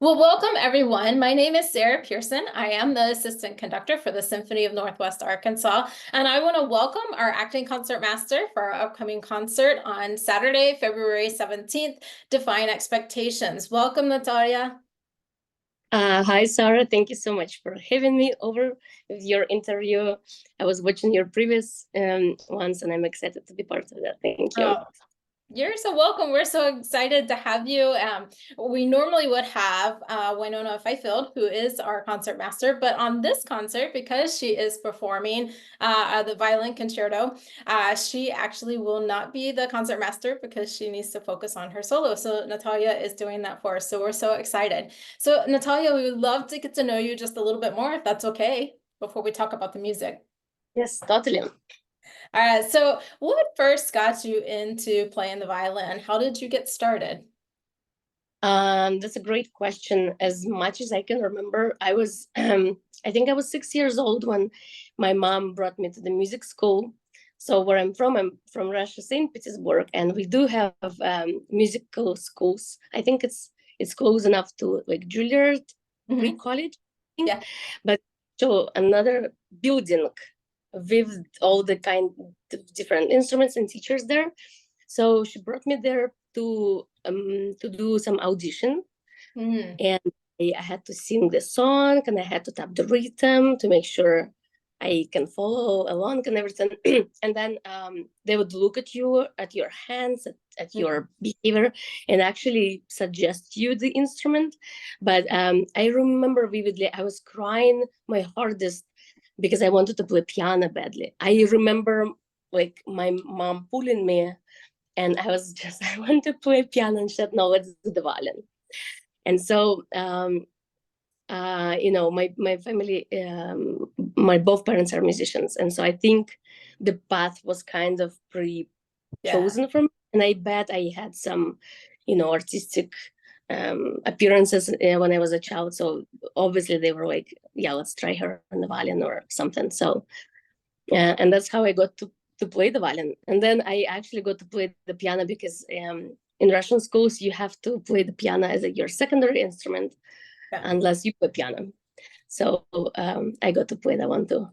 Well, welcome everyone. My name is Sarah Pearson. I am the assistant conductor for the Symphony of Northwest Arkansas, and I want to welcome our acting concertmaster for our upcoming concert on Saturday, February 17th, Defying Expectations. Welcome, Natalia. Hi, Sarah. Thank you so much for having me over with your interview. I was watching your previous ones, and I'm excited to be part of that. Thank you. Oh, you're so welcome. We're so excited to have you. We normally would have Winona Fifield, who is our concertmaster, but on this concert, because she is performing the violin concerto, she actually will not be the concertmaster because she needs to focus on her solo. So Natalia is doing that for us. So we're so excited. So Natalia, we would love to get to know you just a little bit more, if that's okay, before we talk about the music. Yes, totally. All right, so what first got you into playing the violin? How did you get started? That's a great question. As much as I can remember, I think I was 6 years old when my mom brought me to the music school. So where I'm from Russia, St. Petersburg, and we do have musical schools. I think it's close enough to like Juilliard pre-college, I think. Yeah. But so another building with all the kind of different instruments and teachers there. So she brought me there to do some audition, and I had to sing the song, and I had to tap the rhythm to make sure I can follow along and everything. And then they would look at you, at your hands, at your behavior, and actually suggest you the instrument. But I remember vividly, I was crying my hardest because I wanted to play piano badly. I remember like my mom pulling me, and I was just, I want to play piano, and she said, no, let's do the violin. And so, my family, my both parents are musicians. And so I think the path was kind of pre-chosen for me. And I bet I had some, artistic appearances when I was a child. So obviously they were like, yeah, let's try her on the violin or something. So, and that's how I got to play the violin. And then I actually got to play the piano because in Russian schools, you have to play the piano as your secondary instrument unless you play piano. So I got to play that one too.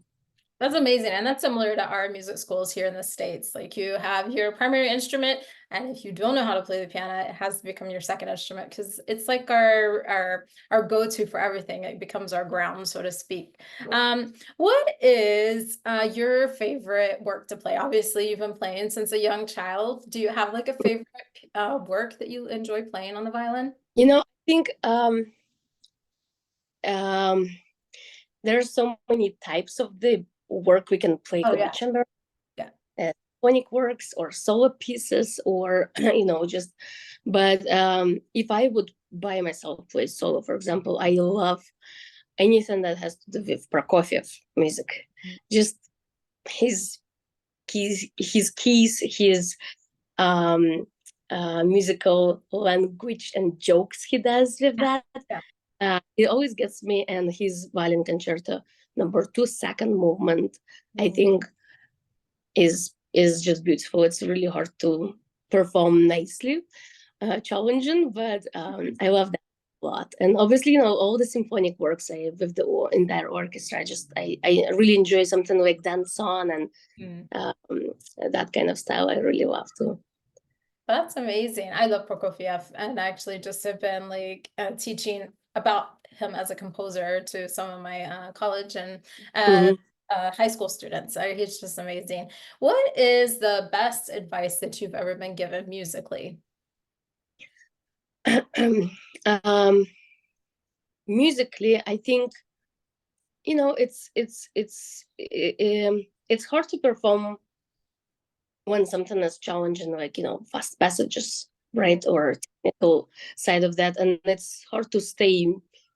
That's amazing. And that's similar to our music schools here in the States. Like you have your primary instrument, and if you don't know how to play the piano, it has to become your second instrument because it's like our go-to for everything. It becomes our ground, so to speak. What is your favorite work to play? Obviously, you've been playing since a young child. Do you have like a favorite work that you enjoy playing on the violin? I think there's so many types of the work we can play. Oh, yeah. Chamber, symphonic works or solo pieces, or just. But if I would by myself play solo, for example, I love anything that has to do with Prokofiev music. Just his keys, his musical language and jokes he does with that. It always gets me. And his violin concerto number 2 second movement, I think is just beautiful. It's really hard to perform nicely, challenging, but I love that a lot. And obviously, all the symphonic works with the entire orchestra, I really enjoy something like dance on and that kind of style. I really love too. That's amazing. I love Prokofiev, and actually just have been like teaching about him as a composer to some of my college and high school students. He's just amazing. What is the best advice that you've ever been given musically? Musically, I think it's hard to perform when something is challenging, like fast passages, right, or technical side of that, and it's hard to stay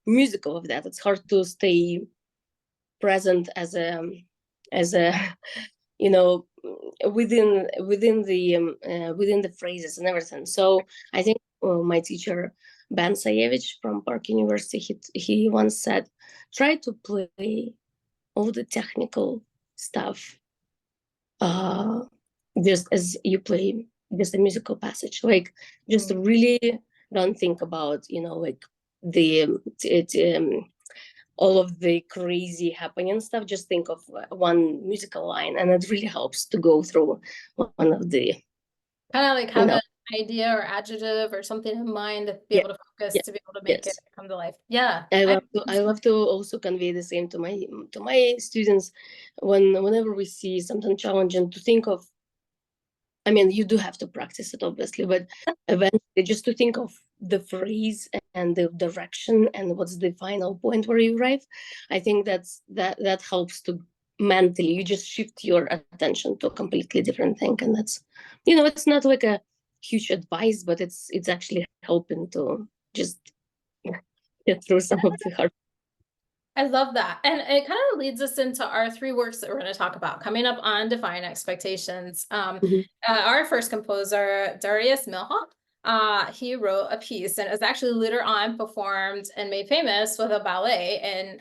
musical of that. It's hard to stay present as a within the phrases and everything. So I think my teacher Ben Sayevich from Park University, he once said, try to play all the technical stuff just as you play just a musical passage. Like just really don't think about like all of the crazy happening stuff. Just think of one musical line, and it really helps to go through one of the, Kind of like you have know, an idea or adjective or something in mind to be yeah, able to focus, yeah, to be able to make it yes. come to life. Yeah. I love to also convey the same to my students whenever we see something challenging, to think of, I mean, you do have to practice it, obviously, but eventually just to think of the phrase and the direction and what's the final point where you arrive. I think that helps to mentally, you just shift your attention to a completely different thing. And that's, it's not like a huge advice, but it's actually helping to just get through some of the hard. I love that. And it kind of leads us into our three works that we're going to talk about coming up on Defying Expectations. Mhm. Our first composer, Darius Milhaud, he wrote a piece, and it was actually later on performed and made famous with a ballet in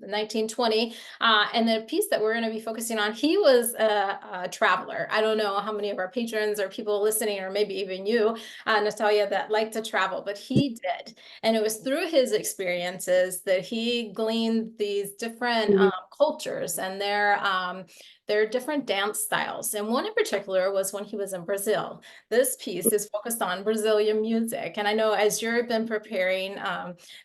1920. And the piece that we're going to be focusing on, he was a traveler. I don't know how many of our patrons or people listening, or maybe even you, Natalia, that like to travel, but he did. And it was through his experiences that he gleaned these different Mhm. cultures and their different dance styles. And one in particular was when he was in Brazil. This piece is focused on Brazilian music. And I know as you've been preparing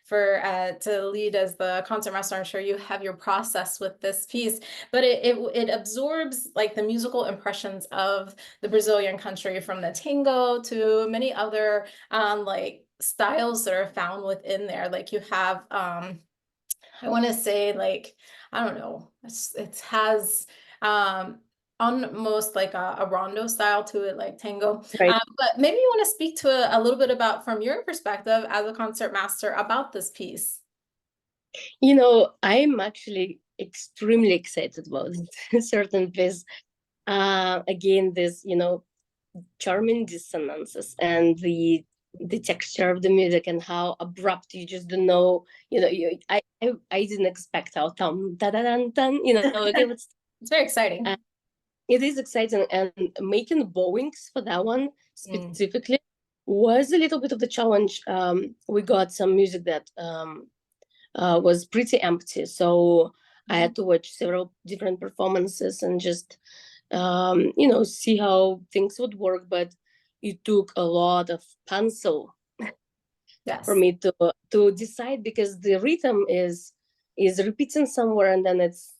for to lead as the concertmaster, I'm sure you have your process with this piece, but it absorbs like the musical impressions of the Brazilian country, from the tango to many other like styles that are found within there. Like you have I want to say, like, I don't know, it has almost like a rondo style to it, like tango. Right. But maybe you want to speak to a little bit about, from your perspective as a concert master, about this piece. I'm actually extremely excited about it. Certain piece. Again, this, charming dissonances and the texture of the music and how abrupt, you just don't know, I didn't expect how tam da da dan dan, like it was. It's very exciting. It is exciting, and making bowings for that one Mm. specifically was a little bit of the challenge. We got some music that was pretty empty, so I had to watch several different performances and just see how things would work. But it took a lot of pencil for Yes. me to decide, because the rhythm is repeating somewhere and then it's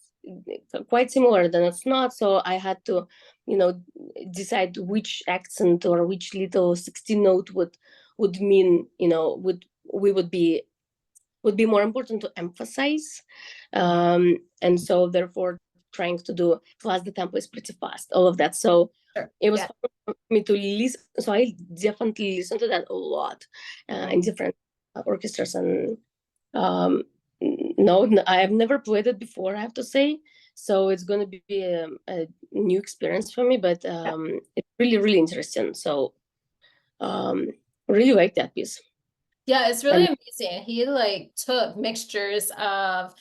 quite similar, then it's not. So I had to you know decide which accent or which little 16 note would mean, would be more important to emphasize. And so therefore trying to do, plus the tempo is pretty fast, all of that. So Sure. it was Yeah. hard for me to listen. So I definitely listen to that a lot in different orchestras. And um, no, I have never played it before, I have to say. So it's going to be a new experience for me, but it's really, really interesting. So um, really like that piece. Yeah, it's really And amazing. He like took mixtures of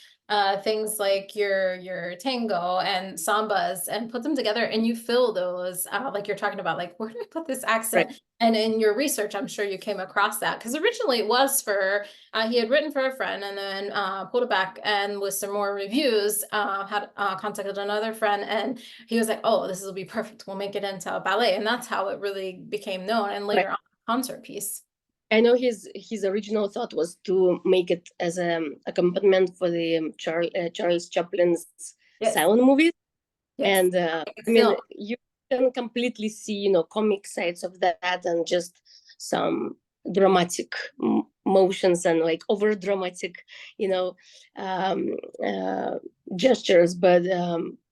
things like your tango and sambas and put them together, and you fill those like you're talking about, like, where do I put this right, accent? And in your research, I'm sure you came across that, because originally it was for he had written for a friend, and then pulled it back, and with some more reviews had contacted another friend, and he was like, oh, this will be perfect, we'll make it into a ballet. And that's how it really became known, and right. later on a concert piece. I know his original thought was to make it as an accompaniment for the Charles Chaplin's Yes. silent movies. Yes. And I mean, Film. you can completely see, comic sides of that, and just some dramatic motions and like over dramatic, you know, um, uh, gestures. But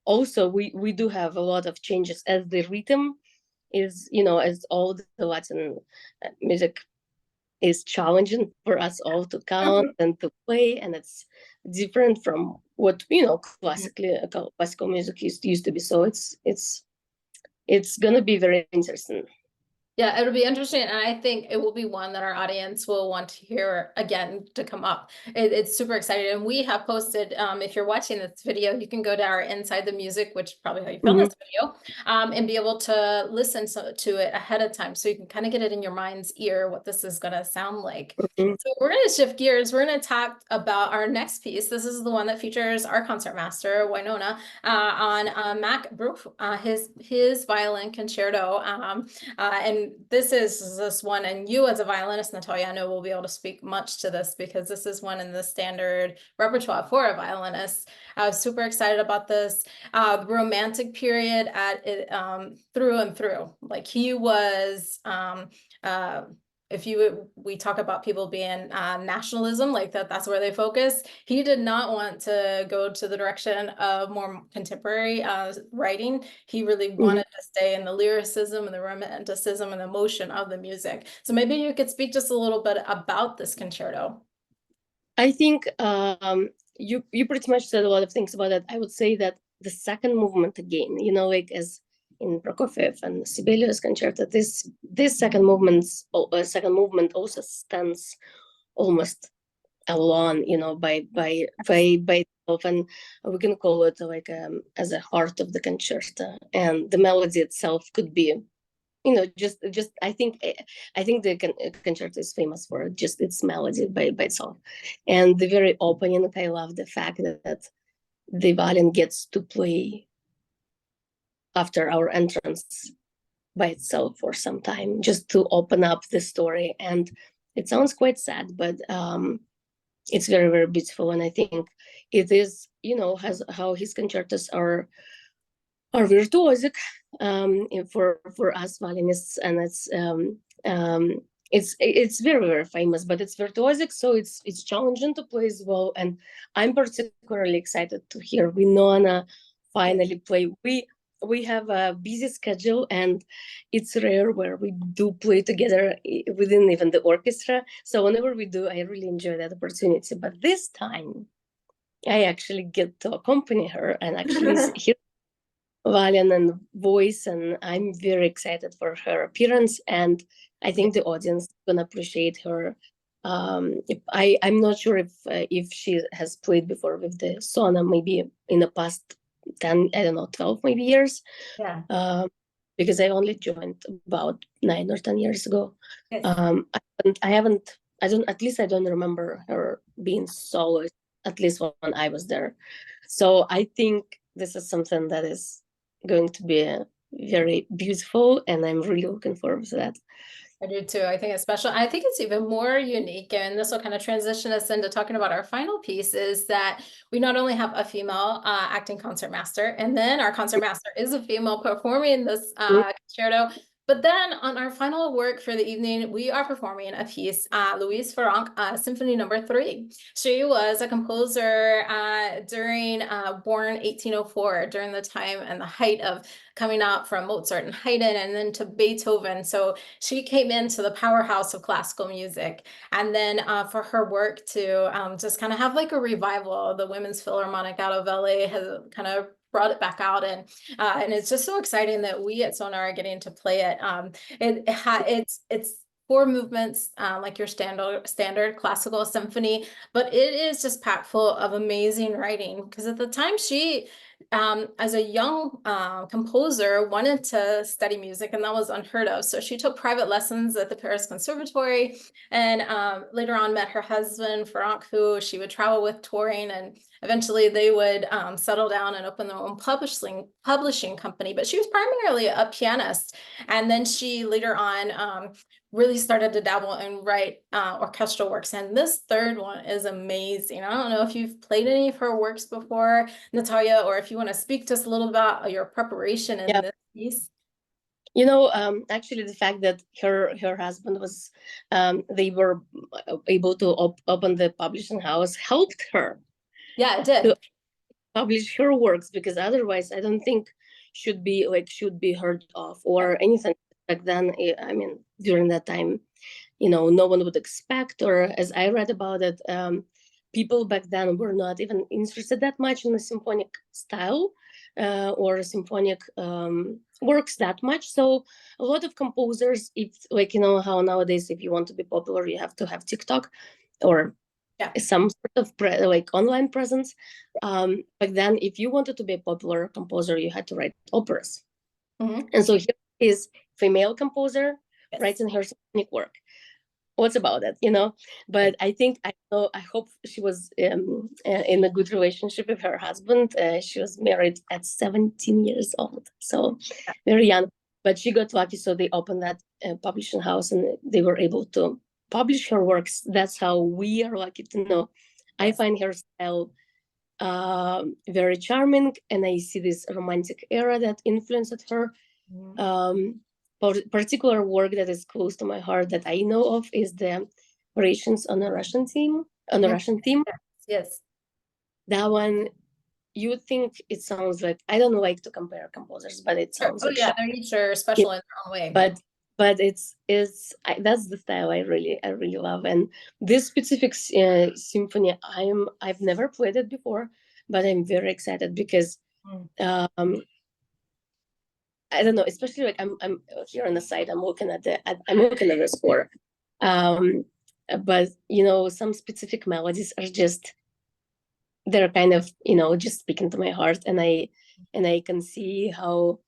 also we do have a lot of changes as the rhythm is, as all the Latin music is challenging for us all to count and to play, and it's different from what classical music used to be. So it's gonna be very interesting. Yeah, it'll be interesting, and I think it will be one that our audience will want to hear again to come up. It's super exciting, and we have posted. If you're watching this video, you can go to our Inside the Music, which is probably how you filmed Mhm, this video, and be able to listen to it ahead of time, so you can kind of get it in your mind's ear what this is going to sound like. mhm, So we're going to shift gears. We're going to talk about our next piece. This is the one that features our concertmaster Winona on Mac Bruch, his violin concerto. And this is this one, and you as a violinist, Natalia, I know will be able to speak much to this because this is one in the standard repertoire for a violinist. I was super excited about this. The romantic period at it through and through. Like he was uh, if you we talk about people being nationalism, like that's where they focus. He did not want to go to the direction of more contemporary writing. He really mhm. wanted to stay in the lyricism and the romanticism and the emotion of the music. So maybe you could speak just a little bit about this concerto. I think you pretty much said a lot of things about it. I would say that the second movement again, like as in Prokofiev and Sibelius concerto, this second movement also stands almost alone, by itself, and we can call it like as a heart of the concerto, and the melody itself could be just I think the concerto is famous for just its melody by itself, and the very opening. I love the fact that the violin gets to play after our entrance by itself for some time, just to open up the story. And it sounds quite sad, but it's very, very beautiful. And I think it is, has how his concertos are virtuosic, for us violinists, and it's very, very famous, but it's virtuosic, so it's challenging to play as well. And I'm particularly excited to hear Winona finally play. We have a busy schedule, and it's rare where we do play together within even the orchestra. So whenever we do, I really enjoy that opportunity. But this time, I actually get to accompany her and actually hear violin and voice, and I'm very excited for her appearance, and I think the audience is gonna appreciate her. I'm not sure if she has played before with the SoNA, maybe in the past 10, I don't know, 12 maybe years, Yeah. um, because I only joined about 9 or 10 years ago. Yes. I don't, at least I don't remember her being solo, at least when I was there. So I think this is something that is going to be very beautiful, and I'm really looking forward to that. I do too. I think it's special. I think it's even more unique, and this will kind of transition us into talking about our final piece, is that we not only have a female acting concertmaster, and then our concertmaster is a female performing this concerto. But then on our final work for the evening, we are performing a piece, Louise Farrenc, Symphony Number 3. She was a composer born 1804, during the time and the height of coming out from Mozart and Haydn and then to Beethoven. So she came into the powerhouse of classical music. And then for her work to just kind of have like a revival, the Women's Philharmonic out of LA has kind of brought it back out, and it's just so exciting that we at SoNA are getting to play it. It's four movements, like your standard classical symphony, but it is just packed full of amazing writing, because at the time she as a young composer, wanted to study music, and that was unheard of. So she took private lessons at the Paris Conservatory, and later on met her husband, Franck, who she would travel with touring, and eventually they would settle down and open their own publishing company. But she was primarily a pianist, and then she later on really started to dabble and write orchestral works. And this third one is amazing. I don't know if you've played any of her works before, Natalia, or if you want to speak just a little about your preparation in Yeah, this piece. actually, the fact that her husband was, they were able to open the publishing house helped her Yeah, it to did. publish her works, because otherwise I don't think should be heard of or anything back then. I mean, during that time, no one would expect, or as I read about it, people back then were not even interested that much in the symphonic style or symphonic works that much. So a lot of composers, if like, you know how nowadays if you want to be popular you have to have TikTok or some sort of like online presence. Back then, if you wanted to be a popular composer, you had to write operas. And so here is female composer writing her symphonic work. What's about that, you know? But I think I hope she was in a good relationship with her husband. She was married at 17 years old, so very young. But she got lucky, so they opened that publishing house, and they were able to publish her works. That's how we are lucky to know. I find her style very charming, and I see this romantic era that influenced her. Particular work that is close to my heart that I know of is the variations on a Russian theme. Yes. That one, you think it sounds like, I don't like to compare composers, but it sounds like they're each are special in their own way. But that's the style I really love. And this specific symphony, I've never played it before, but I'm very excited because I don't know, especially like I'm here on the side, I'm looking at the score. But you know, some specific melodies are just, they're kind of, you know, just speaking to my heart, and I can see how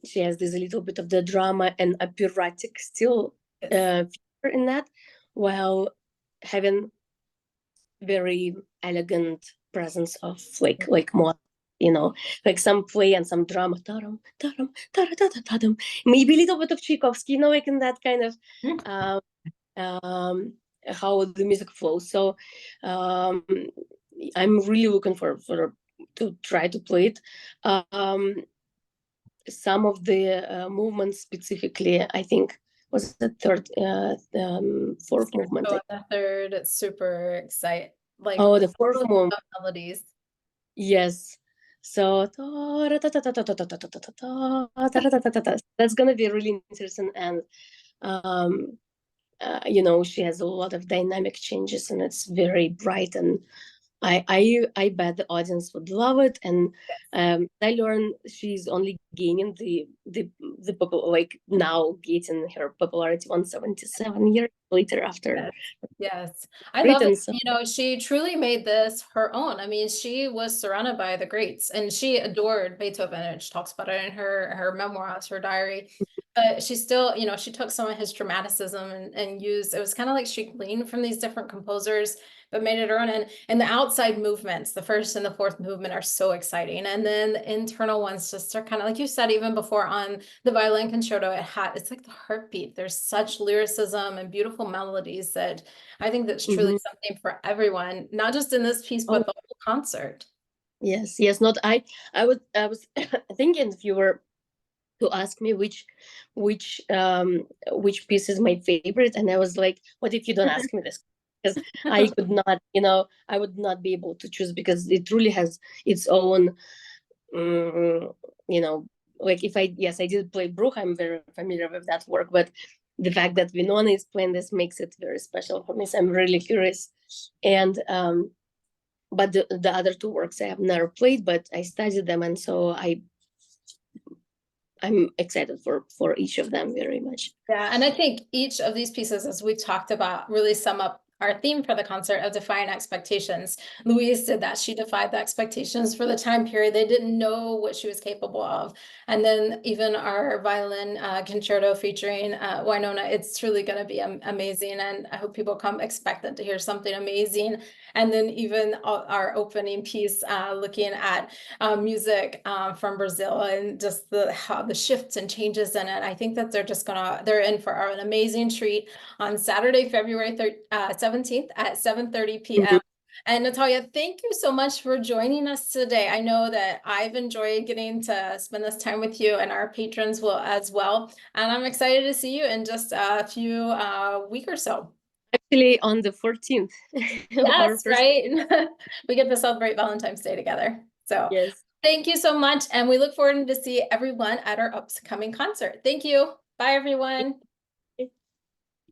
she has this little bit of the drama and operatic still feature in that, while having very elegant presence of like more, you know, like some play and some drama, maybe a little bit of Tchaikovsky, you know, like in that kind of how the music flows. So I'm really looking for to try to play it. Some of the movements specifically, I think, was the third, fourth movement. The third, it's super exciting. Like the fourth movement. Melodies. Yes. So that's gonna be really interesting, and you know, she has a lot of dynamic changes, and it's very bright, and I bet the audience would love it. And I learned she's only gaining the like now getting her popularity 177 years later after. Yes. I love it. You know, she truly made this her own. I mean, she was surrounded by the greats, and she adored Beethoven, and she talks about it in her memoirs, her diary. But she still, you know, she took some of his dramaticism and used, it was kind of like she gleaned from these different composers, but made it her own. And the outside movements, the first and the fourth movement, are so exciting. And then the internal ones just are kind of, like you said, even before on the violin concerto, it's like the heartbeat. There's such lyricism and beautiful melodies that I think that's truly something for everyone, not just in this piece, but the whole concert. Yes. Not I was thinking if you were to ask me which piece is my favorite, and I was like, what if you don't ask me this? Because I could not, you know, I would not be able to choose, because it truly has its own, you know, like if I did play Bruch, I'm very familiar with that work, but the fact that Winona is playing this makes it very special for me. So I'm really curious. And but the other two works I have never played, but I studied them, and so I'm excited for each of them very much. Yeah, and I think each of these pieces, as we talked about, really sum up our theme for the concert of Defying Expectations. Louise did that. She defied the expectations for the time period. They didn't know what she was capable of. And then even our violin concerto featuring Winona, it's truly going to be amazing. And I hope people come expectant to hear something amazing. And then even our opening piece, looking at music from Brazil, and just how the shifts and changes in it. I think that they're in for an amazing treat on Saturday, February 17th at 7:30 p.m. And Natalia, thank you so much for joining us today. I know that I've enjoyed getting to spend this time with you, and our patrons will as well. And I'm excited to see you in just a few week or so. Actually, on the 14th. Yes, right. We get to celebrate Valentine's Day together. So yes. Thank you so much. And we look forward to see everyone at our upcoming concert. Thank you. Bye, everyone.